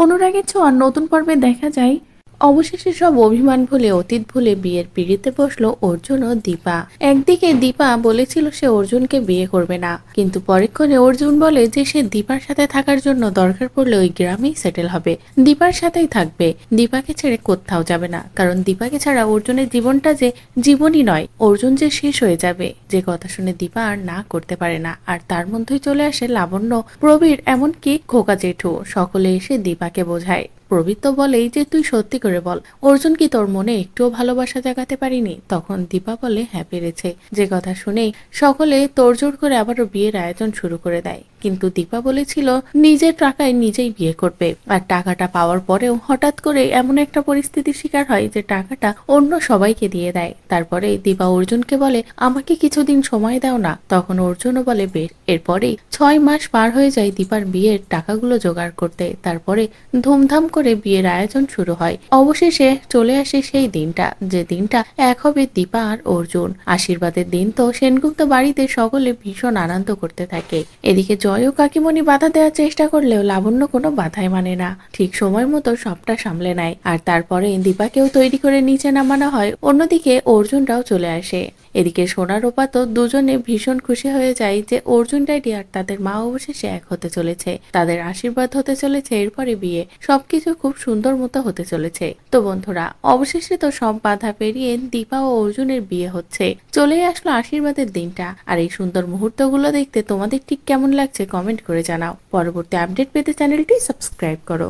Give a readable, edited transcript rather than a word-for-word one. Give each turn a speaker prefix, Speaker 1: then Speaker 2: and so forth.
Speaker 1: অনুরাগের ছোঁয়া নতুন পর্বে দেখা যায় অবশেষে সব অভিমান ভুলে অতীত ভুলে বিয়ের পিঁড়িতে বসলো অর্জুন ও দীপা। একদিকে দীপা বলেছিল সে অর্জুনকে বিয়ে করবে না, কিন্তু পরক্ষণে অর্জুন বলে যে সে দীপার সাথে থাকার জন্য দরকার পড়লে ওই গ্রামেই সেটেল হবে, দীপার সাথেই থাকবে, দীপাকে ছেড়ে কোথাও যাবে না। কারণ দীপাকে ছাড়া অর্জুনের জীবনটা যে জীবনই নয়, অর্জুন যে শেষ হয়ে যাবে। যে কথা শুনে দীপা আর না করতে পারে না, আর তার মধ্যেই চলে আসে লাবণ্য, প্রবীর, এমনকি খোকা জেঠু। সকলে এসে দীপাকে বোঝায়। প্রবীর তো বলেই যে তুই সত্যি করে বল, অর্জুন কি তোর মনে একটুও ভালোবাসা জাগাতে পারিনি? তখন দীপা বলে হ্যাঁ পেরেছে। যে কথা শুনেই সকলে তোড়জোড় করে আবারও বিয়ের আয়োজন শুরু করে দেয়। কিন্তু দীপা বলেছিল নিজের টাকায় নিজেই বিয়ে করবে, আর টাকাটা পাওয়ার পরেও হঠাৎ করে এমন একটা পরিস্থিতির শিকার হয় যে টাকাটা অন্য সবাইকে দিয়ে দেয়। তারপরে দীপা অর্জুনকে বলে আমাকে কিছুদিন সময় দাও না। তখন অর্জুনও বলে বেশ। এরপরেই 6 মাস পার হয়ে যায় দীপার বিয়ের টাকাগুলো জোগাড় করতে। তারপরে ধুমধাম করে বিয়ের আয়োজন শুরু হয়। অবশেষে চলে আসে সেই দিনটা, যে দিনটা এক হবে দীপা আর অর্জুন। আশীর্বাদের দিন তো সেনগুপ্ত বাড়িতে সকলে ভীষণ আনন্দ করতে থাকে। এদিকে জয় ও কাকিমণি বাধা দেওয়ার চেষ্টা করলেও লাবণ্য কোনো বাধাই মানে না, ঠিক সময় মতো সবটা সামলে নেয়। আর তারপরে দীপাকেও তৈরি করে নিচে নামানো হয়। অন্যদিকে অর্জুনরাও চলে আসে। এদিকে সোনা রূপা তো দুজনে ভীষণ খুশি হয়ে যায় যে অর্জুন ড্যাডি আর তাদের মা অবশেষে এক হতে চলেছে, তাদের আশীর্বাদ হতে চলেছে, এরপরে বিয়ে, সবকিছু খুব সুন্দর মতো হতে চলেছে। তো বন্ধুরা, অবশেষে তো সব বাধা পেরিয়ে দীপা ও অর্জুনের বিয়ে হচ্ছে। চলে আসলো আশীর্বাদের দিনটা। আর এই সুন্দর মুহূর্তগুলো দেখতে তোমাদের ঠিক কেমন লাগছে কমেন্ট করে জানাও। পরবর্তী আপডেট পেতে চ্যানেলটি সাবস্ক্রাইব করো।